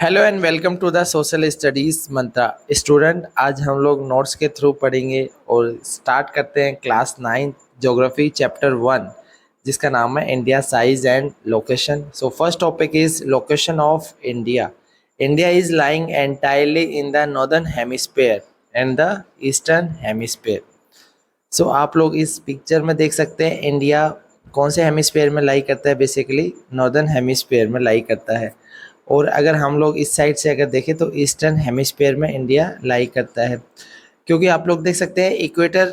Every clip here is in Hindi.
Hello and welcome to the social studies mantra student. आज हम लोग नोट्स के थ्रू पढ़ेंगे और स्टार्ट करते हैं क्लास 9 ज्योग्राफी चैप्टर 1 जिसका नाम है India size and location. So first topic is location of India. India is lying entirely in the northern hemisphere and the eastern hemisphere. So आप लोग इस पिक्चर में देख सकते हैं इंडिया कौन से हेमिस्फीयर में लाई करता है। बेसिकली नॉर्दर्न हेमिस्फीयर में लाई करता है। और अगर हम लोग इस साइड से अगर देखें तो ईस्टर्न हेमिस्फीयर में इंडिया लाई करता है। क्योंकि आप लोग देख सकते हैं इक्वेटर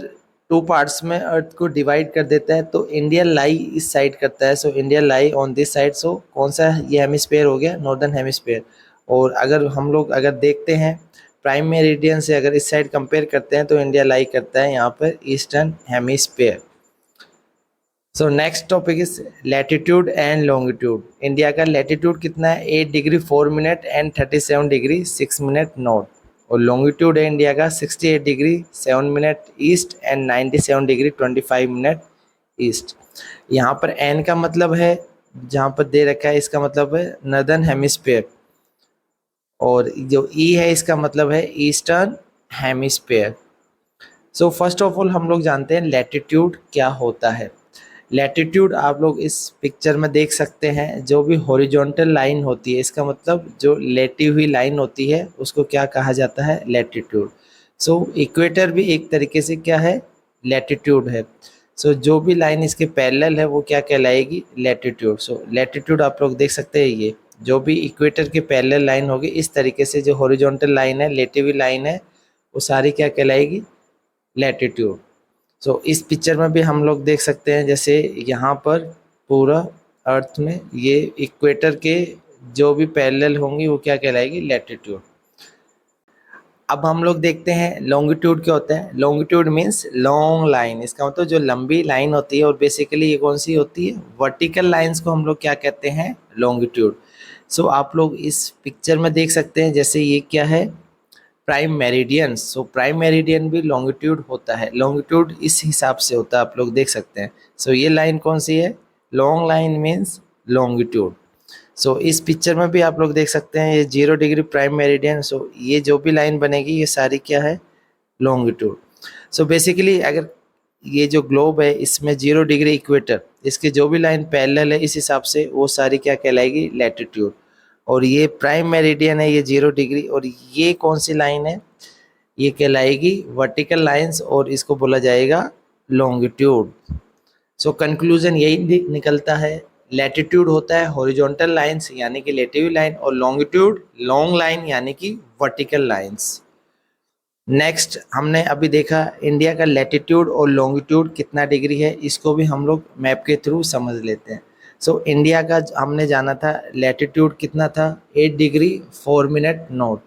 टू पार्ट्स में अर्थ को डिवाइड कर देता है, तो इंडिया लाई इस साइड करता है। So India lie on this side. So कौन सा ये हेमिस्फीयर हो गया? Northern hemisphere. और अगर हम लोग अगर देखते हैं प्राइम मेरिडियन से अगर इस साइड कंपेयर करते हैं तो इंडिया लाई करता है यहाँ पर eastern hemisphere. So next topic is latitude and longitude. India का लैटिट्यूड कितना है? 8 degree 4 minute and 37 degree 6 minute north. और लॉन्गिट्यूड है इंडिया का 68 degree 7 minute east and 97 degree 25 minute east. यहाँ पर एन का मतलब है, जहाँ पर दे रखा है इसका मतलब है नॉर्दर्न हेमिस्फीयर, और जो ई है इसका मतलब है eastern hemisphere. So first of all हम लोग जानते हैं लैटिट्यूड क्या होता है। लैटिट्यूड आप लोग इस पिक्चर में देख सकते हैं, जो भी हॉरिजॉन्टल लाइन होती है इसका मतलब जो लेटी हुई लाइन होती है उसको क्या कहा जाता है? लैटिट्यूड। सो इक्वेटर भी एक तरीके से क्या है? लैटिट्यूड है। सो जो भी लाइन इसके पैरेलल है वो क्या कहलाएगी? लैटिट्यूड। सो लैटिट्यूड आप लोग देख सकते हैं, ये जो भी इक्वेटर के पैरेलल लाइन होगी इस तरीके से जो हॉरिजॉन्टल लाइन है, लेटी हुई लाइन है, वो सारी क्या कहलाएगी? लैटिट्यूड। सो इस पिक्चर में भी हम लोग देख सकते हैं, जैसे यहाँ पर पूरा अर्थ में ये इक्वेटर के जो भी पैरेलल होंगी वो क्या कहलाएगी? लैटिट्यूड। अब हम लोग देखते हैं लॉन्गिट्यूड क्या होता है। लॉन्गिट्यूड मीन्स लॉन्ग लाइन, इसका मतलब जो लंबी लाइन होती है। और बेसिकली ये कौन सी होती है? वर्टिकल लाइंस को हम लोग क्या कहते हैं? लॉन्गिट्यूड। सो आप लोग इस पिक्चर में देख सकते हैं, जैसे ये क्या है? Prime meridian. So prime meridian भी लॉन्गिट्यूड होता है। लॉन्गिट्यूड इस हिसाब से होता है, आप लोग देख सकते हैं। सो ये लाइन कौन सी है? Long line means longitude. So इस पिक्चर में भी आप लोग देख सकते हैं ये 0 डिग्री प्राइम मेरिडियन। सो ये जो भी लाइन बनेगी ये सारी क्या है? लॉन्गिट्यूड। सो बेसिकली अगर ये जो ग्लोब है इसमें 0 डिग्री इक्वेटर, इसके जो भी लाइन पैरेलल है इस हिसाब से वो सारी क्या कहलाएगी? लैटिट्यूड। और ये प्राइम मेरिडियन है, ये 0 डिग्री। और ये कौन सी लाइन है? ये कहलाएगी वर्टिकल लाइंस और इसको बोला जाएगा लॉन्गिट्यूड। सो कंक्लूजन यही निकलता है, लैटिट्यूड होता है हॉरिजॉन्टल लाइंस यानी कि लेटी हुई लाइन, और लॉन्गिट्यूड लॉन्ग लाइन यानी कि वर्टिकल लाइंस। नेक्स्ट हमने अभी देखा इंडिया का लैटिट्यूड और लॉन्गिट्यूड कितना डिग्री है, इसको भी हम लोग मैप के थ्रू समझ लेते हैं। सो इंडिया का हमने जाना था लैटिट्यूड कितना था? 8 डिग्री 4 मिनट नॉर्थ।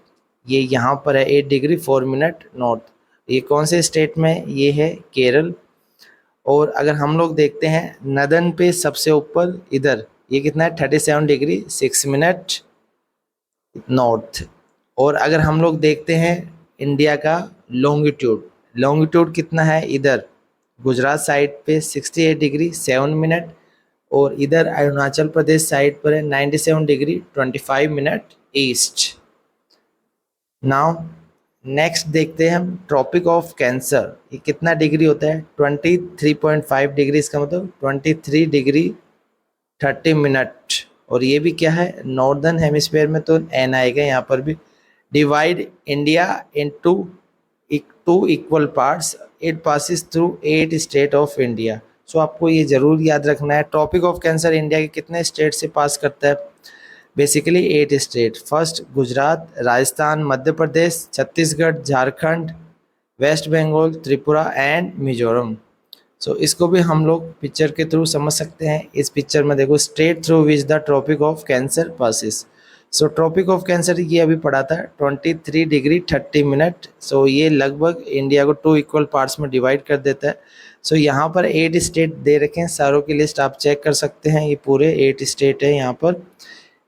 ये यहाँ पर है 8 डिग्री 4 मिनट नॉर्थ। ये कौन से स्टेट में? ये है केरल। और अगर हम लोग देखते हैं नदन पे सबसे ऊपर इधर ये कितना है? 37 डिग्री 6 मिनट नॉर्थ। और अगर हम लोग देखते हैं इंडिया का लॉन्गिट्यूड, लॉन्गिट्यूड कितना है? इधर गुजरात साइड पे 68 डिग्री 7 मिनट, और इधर अरुणाचल प्रदेश साइड पर है 97 degree 25 minute east. Now next देखते हैं हम ट्रॉपिक ऑफ कैंसर। ये कितना डिग्री होता है? 23.5 डिग्री, इसका मतलब 23 डिग्री 30 मिनट। और ये भी क्या है? नॉर्दर्न हेमिस्फीयर में, तो एन आएगा यहाँ पर भी। Divide India into two equal parts, it passes through 8 state of India. So आपको ये जरूर याद रखना है, ट्रॉपिक ऑफ कैंसर इंडिया के कितने स्टेट से पास करता है? Basically 8 state. First Gujarat, Rajasthan, Madhya Pradesh, Chhattisgarh, Jharkhand, West Bengal, Tripura and Mizoram. So इसको भी हम लोग पिक्चर के थ्रू समझ सकते हैं। इस पिक्चर में देखो state through which the tropic of cancer passes. So tropic of cancer ये अभी पढ़ा था 23 डिग्री 30 मिनट। सो ये लगभग इंडिया को 2 इक्वल पार्ट्स में डिवाइड कर देता है। सो यहाँ पर 8 स्टेट दे रखे हैं, सारों की लिस्ट आप चेक कर सकते हैं। ये पूरे 8 स्टेट है यहाँ पर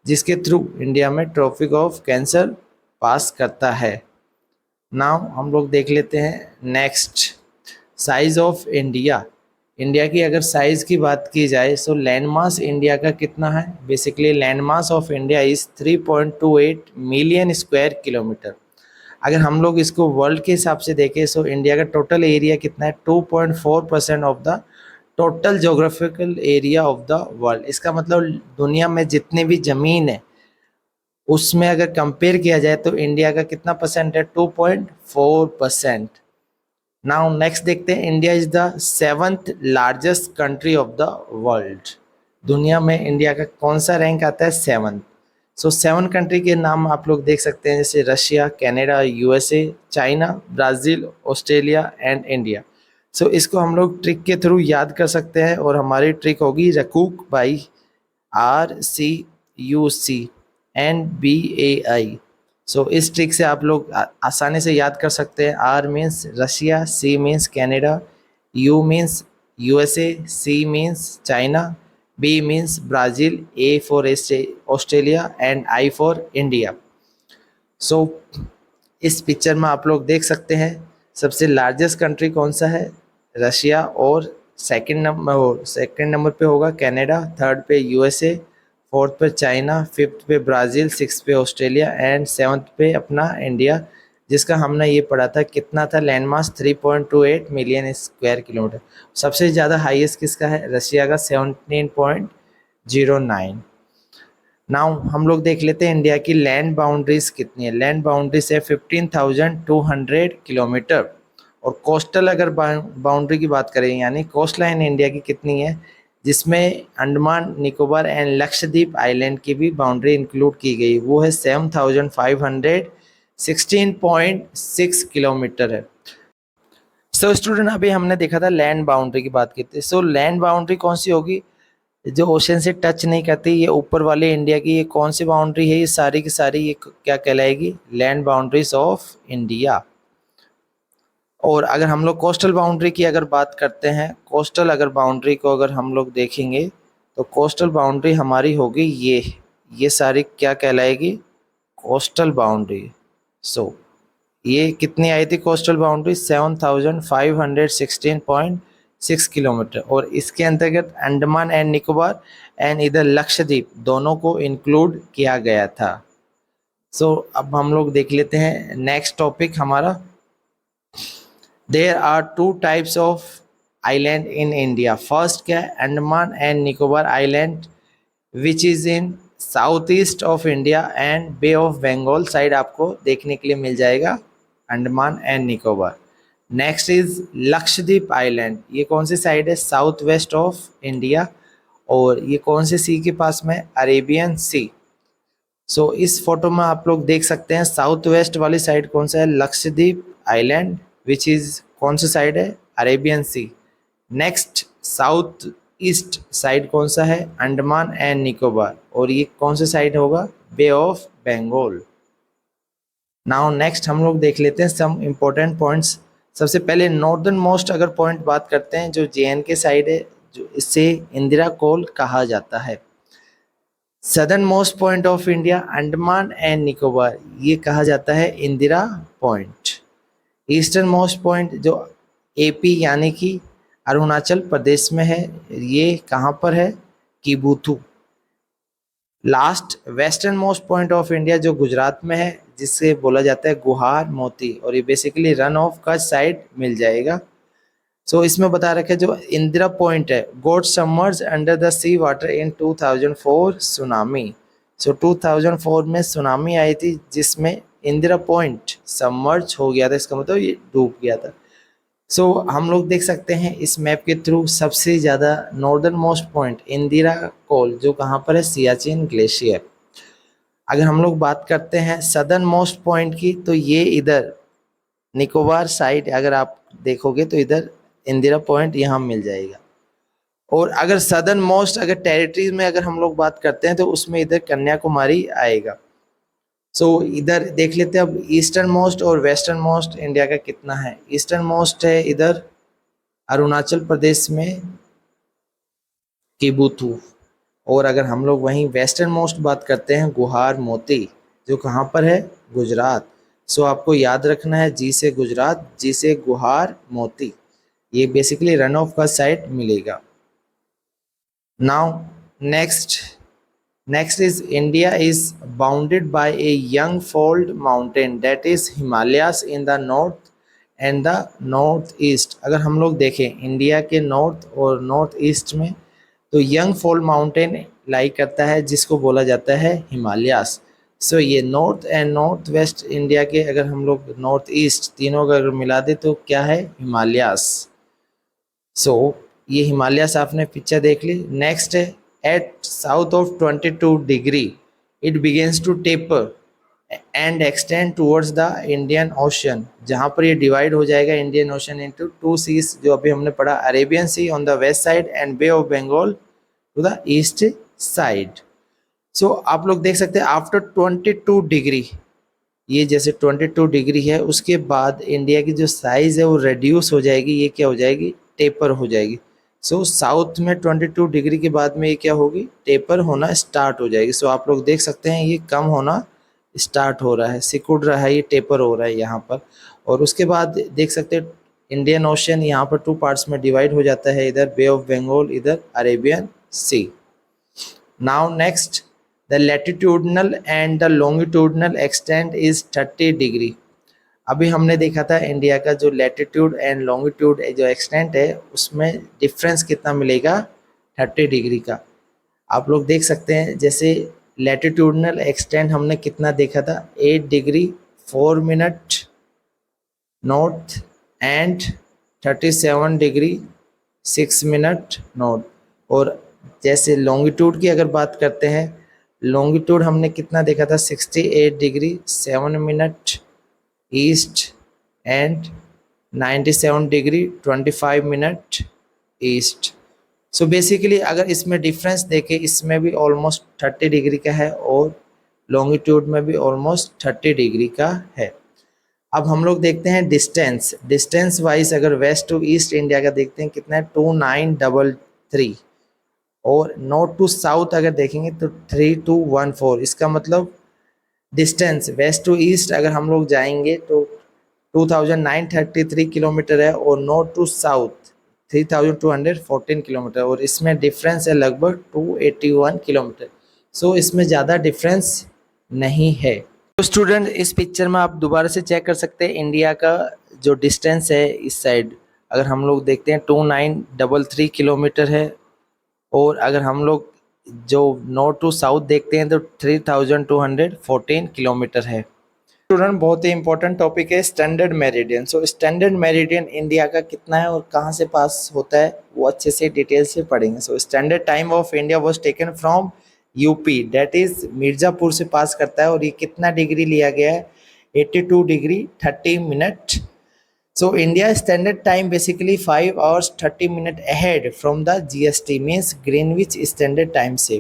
जिसके थ्रू इंडिया में ट्रॉपिक ऑफ कैंसर पास करता है। नाउ हम लोग देख लेते हैं next size of India. India की अगर साइज की बात की जाए तो लैंड मास इंडिया का कितना है? Basically land mass of India is 3.28 million square kilometre. अगर हम लोग इसको वर्ल्ड के हिसाब से देखें तो इंडिया का टोटल एरिया कितना है? 2.4% of the total geographical area of the world. इसका मतलब दुनिया में जितने भी ज़मीन है उसमें अगर कंपेयर किया जाए तो इंडिया का कितना परसेंट है? 2.4%। नाउ नेक्स्ट देखते हैं, India is the seventh largest country of the world. दुनिया में इंडिया का कौन सा रैंक आता है? सेवंथ। सो सेवन कंट्री के नाम आप लोग देख सकते हैं, जैसे Russia, Canada, USA, China, Brazil, Australia and India. So इसको हम लोग ट्रिक के थ्रू याद कर सकते हैं और हमारी ट्रिक होगी रकूक बाई RCUCNBAI। सो इस ट्रिक से आप लोग आसानी से याद कर सकते हैं। R means Russia, C means Canada, U means USA, C means China, B means Brazil, A for Australia and I for India. So इस पिक्चर में आप लोग देख सकते हैं सबसे लार्जेस्ट कंट्री कौन सा है? रशिया। और सेकंड नंबर पे होगा कनाडा, थर्ड पे यूएसए, फोर्थ पे चाइना, फिफ्थ पे ब्राज़ील, सिक्स पे ऑस्ट्रेलिया एंड सेवन्थ पे अपना इंडिया, जिसका हमने ये पढ़ा था कितना था land mass? 3.28 million square kilometre. सबसे ज़्यादा हाईएस्ट किसका है? रशिया का 17.09। नाउ हम लोग देख लेते हैं इंडिया की लैंड बाउंड्रीज कितनी है। लैंड बाउंड्रीज है 15,200 किलोमीटर। और कोस्टल अगर बाउंड्री की बात करें यानी कोस्ट लाइन इंडिया की कितनी है, जिसमें अंडमान निकोबार एंड लक्षद्वीप आइलैंड की भी बाउंड्री इंक्लूड की गई, वो है 7,516.6 किलोमीटर है। सो स्टूडेंट अभी हमने देखा था लैंड बाउंड्री की बात की थी। सो लैंड बाउंड्री कौन सी होगी? जो ओशन से टच नहीं करती, ये ऊपर वाले इंडिया की ये कौन सी बाउंड्री है? ये सारी की सारी ये क्या कहलाएगी? Land boundaries of India. और अगर हम लोग कोस्टल बाउंड्री की अगर बात करते हैं, कोस्टल अगर बाउंड्री को अगर हम लोग देखेंगे तो कोस्टल बाउंड्री हमारी होगी ये सारी क्या कहलाएगी? Coastal boundary. सो ये कितनी आई थी कोस्टल बाउंड्री? 7,516.6 किलोमीटर। और इसके अंतर्गत अंडमान एंड निकोबार एंड इधर लक्षद्वीप दोनों को इंक्लूड किया गया था। सो अब हम लोग देख लेते हैं नेक्स्ट टॉपिक हमारा। There are two types of island in India. First क्या है? Andaman and Nicobar island which is in south east of India and bay of Bengal side आपको देखने के लिए मिल जाएगा, Andaman and Nicobar. Next is Lakshadweep island, ये कौन सी साइड है? South west of India. और ये कौन से सी के पास में? अरेबियन सी। सो इस फोटो में आप लोग देख सकते हैं साउथ वेस्ट वाली साइड कौन सा है? लक्षद्वीप आइलैंड विच इज कौन सी साइड है? अरेबियन सी। नेक्स्ट साउथ ईस्ट साइड कौन सा है? अंडमान एंड निकोबार। और ये कौन सा साइड होगा? बे ऑफ बंगाल। नाउ नेक्स्ट हम लोग देख लेते हैं सम इम्पोर्टेंट पॉइंट्स। सबसे पहले नॉर्दर्न मोस्ट अगर पॉइंट बात करते हैं, जो JNK साइड है, जो इससे इंदिरा कोल कहा जाता है। Southern most point of India Andaman and Nicobar, ये कहा जाता है Indira point. Eastern most point जो AP यानी कि अरुणाचल प्रदेश में है, ये कहाँ पर है? Kibithu. Last western most point of India जो गुजरात में है, जिससे बोला जाता है गुहार मोती, और ये basically Rann of Kutch side मिल जाएगा। सो इसमें बता रखा है जो इंदिरा पॉइंट है, got submerge under the sea water in 2004 tsunami. So 2004 में सुनामी आई थी जिसमें इंदिरा पॉइंट सबमर्ज हो गया था, इसका मतलब ये डूब गया था। सो हम लोग देख सकते हैं इस मैप के थ्रू सबसे ज़्यादा नॉर्दर्न मोस्ट पॉइंट इंदिरा कोल जो कहाँ पर है? सियाचिन ग्लेशियर। अगर हम लोग बात करते हैं सदर्न मोस्ट पॉइंट की, तो ये इधर निकोबार साइड अगर आप देखोगे तो इधर इंदिरा पॉइंट यहाँ मिल जाएगा। और अगर सदर्न मोस्ट अगर टेरिटरीज में अगर हम लोग बात करते हैं तो उसमें इधर कन्याकुमारी आएगा। सो इधर देख लेते हैं अब ईस्टर्न मोस्ट और वेस्टर्न मोस्ट इंडिया का कितना है। ईस्टर्न मोस्ट है इधर अरुणाचल प्रदेश में किबुथु। और अगर हम लोग वहीं वेस्टर्न मोस्ट बात करते हैं गुहार मोती, जो कहाँ पर है? गुजरात। सो आपको याद रखना है जी से गुजरात, जी से गुहार मोती। ये बेसिकली रन ऑफ का साइड मिलेगा। Now next Next is India is bounded by a young fold mountain that is Himalayas in the north and the northeast। अगर हम लोग देखें इंडिया के नॉर्थ और नॉर्थ ईस्ट में, तो यंग फोल्ड माउंटेन लाई करता है जिसको बोला जाता है हिमालयास। सो ये north and north west India के, अगर हम लोग नॉर्थ ईस्ट तीनों का अगर मिला दे तो क्या है, हिमालयास। सो ये हिमालयास आपने पिक्चर देख ली। नेक्स्ट है at south of 22 degree it begins to taper and extend towards the Indian Ocean. जहाँ पर ये डिवाइड हो जाएगा Indian Ocean into two seas, जो अभी हमने पढ़ा, Arabian Sea on the west side and bay of Bengal to the east side. So आप लोग देख सकते हैं आफ्टर 22 डिग्री, ये जैसे 22 डिग्री है, उसके बाद इंडिया की जो साइज़ है वो रेड्यूस हो जाएगी, ये क्या हो जाएगी, टेपर हो जाएगी। सो साउथ में 22 डिग्री के बाद में ये क्या होगी, टेपर होना स्टार्ट हो जाएगी। सो आप लोग देख सकते हैं ये कम होना स्टार्ट हो रहा है, सिकुड़ रहा है, ये टेपर हो रहा है यहाँ पर। और उसके बाद देख सकते हैं इंडियन ओशन यहाँ पर टू पार्ट्स में डिवाइड हो जाता है, इधर बे ऑफ बंगाल, इधर Arabian sea. Now next the latitudinal and the longitudinal extent is 30 degree. अभी हमने देखा था इंडिया का जो लैटिट्यूड एंड लॉन्गिट्यूड जो एक्सटेंट है उसमें डिफरेंस कितना मिलेगा, 30 डिग्री का। आप लोग देख सकते हैं जैसे लैटिट्यूडनल एक्सटेंट हमने कितना देखा था, 8 degree 4 minute north and 37 degree 6 minute north. और जैसे लॉन्गिट्यूड की अगर बात करते हैं, लॉन्गिट्यूड हमने कितना देखा था, 68 degree 7 minute east and 97 degree 25 minute east. So basically अगर इसमें डिफरेंस देखें, इसमें भी ऑलमोस्ट 30 डिग्री का है और लॉन्गिट्यूड में भी ऑलमोस्ट 30 डिग्री का है। अब हम लोग देखते हैं डिस्टेंस। डिस्टेंस वाइज अगर वेस्ट टू ईस्ट इंडिया का देखते हैं कितना है, 2933। और नॉर्थ टू साउथ अगर देखेंगे तो 3214। इसका मतलब डिस्टेंस वेस्ट टू ईस्ट अगर हम लोग जाएंगे तो 2933 किलोमीटर है और नॉर्थ टू साउथ 3214 किलोमीटर, और इसमें डिफरेंस है लगभग 281 किलोमीटर। सो इसमें ज़्यादा डिफरेंस नहीं है। तो स्टूडेंट इस पिक्चर में आप दोबारा से चेक कर सकते हैं इंडिया का जो डिस्टेंस है इस साइड, अगर हम लोग देखते हैं 2933 किलोमीटर है, और अगर हम लोग जो नॉर्थ टू साउथ देखते हैं तो 3214 किलोमीटर है। स्टूडेंट बहुत ही इंपॉर्टेंट टॉपिक है standard meridian. So standard meridian India का कितना है और कहाँ से पास होता है वो अच्छे से डिटेल से पढ़ेंगे। So standard time of India was taken from UP, that is Mirzapur से पास करता है, और ये कितना डिग्री लिया गया है, 82 degree 30 minute. So India standard time basically 5 hours 30 minutes ahead from the GST, means Greenwich Standard Time से।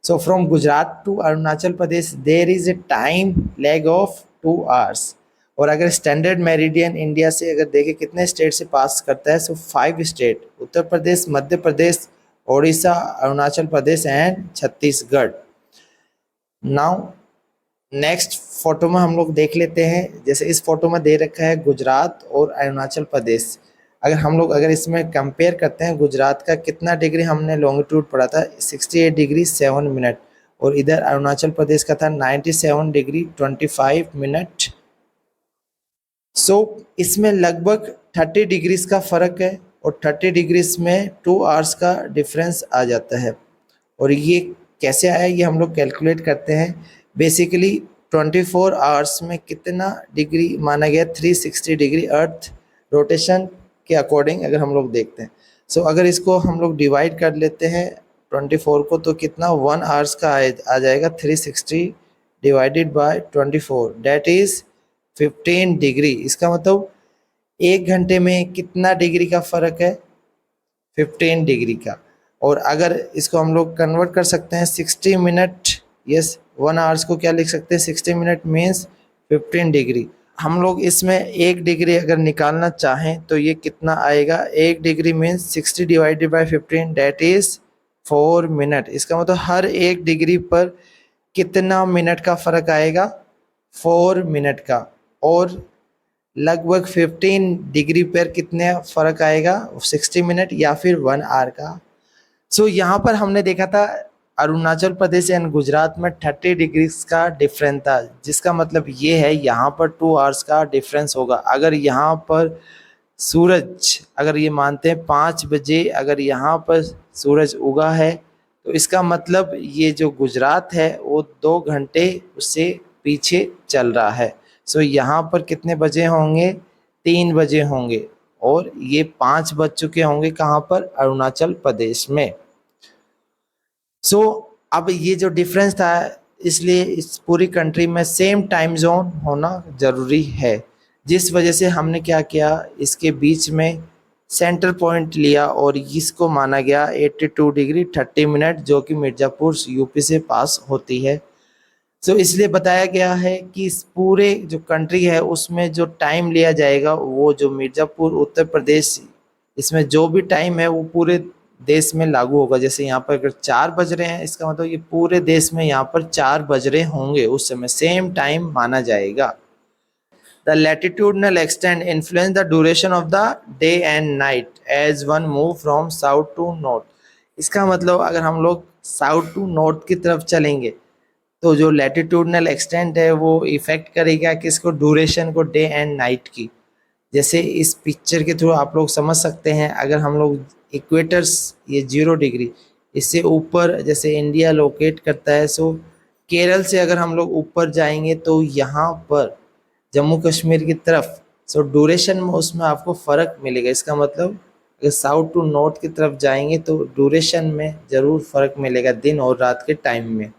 So from Gujarat to Arunachal Pradesh there is a time lag of 2 hours। और अगर स्टैंडर्ड मेरिडियन इंडिया से अगर देखें कितने स्टेट से पास करता है, सो 5 state, Uttar Pradesh, Madhya Pradesh, Odisha, Arunachal Pradesh and Chhattisgarh. Now next photo में हम लोग देख लेते हैं, जैसे इस फोटो में दे रखा है गुजरात और अरुणाचल प्रदेश। अगर इसमें कंपेयर करते हैं, गुजरात का कितना डिग्री हमने लॉन्गिट्यूड पढ़ा था, 68 डिग्री 7 मिनट, और इधर अरुणाचल प्रदेश का था 97 डिग्री 25 मिनट। सो इसमें लगभग 30 डिग्रीज का फ़र्क है, और 30 डिग्रीज में 2 आवर्स का डिफरेंस आ जाता है। और ये कैसे आया ये हम लोग कैलकुलेट करते हैं। बेसिकली 24 आवर्स में कितना डिग्री माना गया, 360 डिग्री अर्थ रोटेशन के अकॉर्डिंग अगर हम लोग देखते हैं। सो अगर इसको हम लोग डिवाइड कर लेते हैं 24 को, तो कितना 1 आवर्स का आ जाएगा, 360 divided by 24 that is 15 degree. इसका मतलब 1 घंटे में कितना डिग्री का फ़र्क है, 15 डिग्री का। और अगर इसको हम लोग कन्वर्ट कर सकते हैं 60 मिनट, यस 1 आवर्स को क्या लिख सकते हैं, 60 मिनट मीन्स 15 डिग्री। हम लोग इसमें 1 डिग्री अगर निकालना चाहें तो ये कितना आएगा, 1 degree means 60 divided by 15 that is 4 minute. इसका मतलब हर 1 डिग्री पर कितना मिनट का फ़र्क आएगा, 4 मिनट का। और लगभग 15 डिग्री पर कितने फ़र्क आएगा, 60 मिनट या फिर 1 आवर का। सो यहाँ पर हमने देखा था अरुणाचल प्रदेश एंड गुजरात में 30 डिग्रीज का डिफरेंस था, जिसका मतलब ये है यहाँ पर 2 आवर्स का डिफरेंस होगा। अगर यहाँ पर सूरज, अगर ये मानते हैं 5 बजे अगर यहाँ पर सूरज उगा है, तो इसका मतलब ये जो गुजरात है वो 2 घंटे उससे पीछे चल रहा है। सो यहाँ पर कितने बजे होंगे, 3 बजे होंगे, और ये 5 बज चुके होंगे कहाँ पर, अरुणाचल प्रदेश में। सो अब ये जो डिफरेंस था, इसलिए इस पूरी कंट्री में सेम टाइम जोन होना ज़रूरी है, जिस वजह से हमने क्या किया, इसके बीच में सेंटर पॉइंट लिया और इसको माना गया 82 डिग्री 30 मिनट, जो कि मिर्ज़ापुर यूपी से पास होती है। सो इसलिए बताया गया है कि इस पूरे जो कंट्री है उसमें जो टाइम लिया जाएगा, वो जो मिर्ज़ापुर उत्तर प्रदेश, इसमें जो भी टाइम है वो पूरे देश में लागू होगा। जैसे यहाँ पर अगर 4 बज रहे हैं, इसका मतलब ये पूरे देश में यहाँ पर 4 बज रहे होंगे, उस समय सेम टाइम माना जाएगा। The latitudinal extent influence the duration of the day and night as one move from south to north। इसका मतलब अगर हम लोग साउथ टू नॉर्थ की तरफ चलेंगे, तो जो लैटिट्यूडनल एक्सटेंट है वो इफेक्ट करेगा किसको, ड्यूरेशन को, डे एंड नाइट की। जैसे इस पिक्चर के थ्रू आप लोग समझ सकते हैं, अगर हम लोग इक्वेटर्स, ये 0 डिग्री, इससे ऊपर जैसे इंडिया लोकेट करता है, सो केरल से अगर हम लोग ऊपर जाएंगे तो यहाँ पर जम्मू कश्मीर की तरफ, सो ड्यूरेशन में उसमें आपको फ़र्क मिलेगा। इसका मतलब अगर साउथ टू नॉर्थ की तरफ जाएंगे तो ड्यूरेशन में ज़रूर फ़र्क मिलेगा, दिन और रात के टाइम में।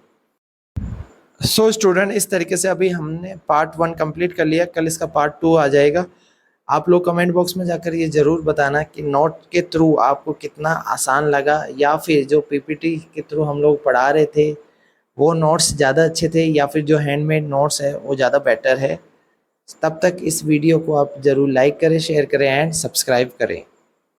सो स्टूडेंट, इस तरीके से अभी हमने पार्ट 1 कंप्लीट कर लिया, कल इसका पार्ट 2 आ जाएगा। आप लोग कमेंट बॉक्स में जाकर ये ज़रूर बताना कि नोट के थ्रू आपको कितना आसान लगा, या फिर जो पीपीटी के थ्रू हम लोग पढ़ा रहे थे वो नोट्स ज़्यादा अच्छे थे, या फिर जो हैंडमेड नोट्स है वो ज़्यादा बेटर है। तब तक इस वीडियो को आप ज़रूर लाइक करें, शेयर करें एंड सब्सक्राइब करें।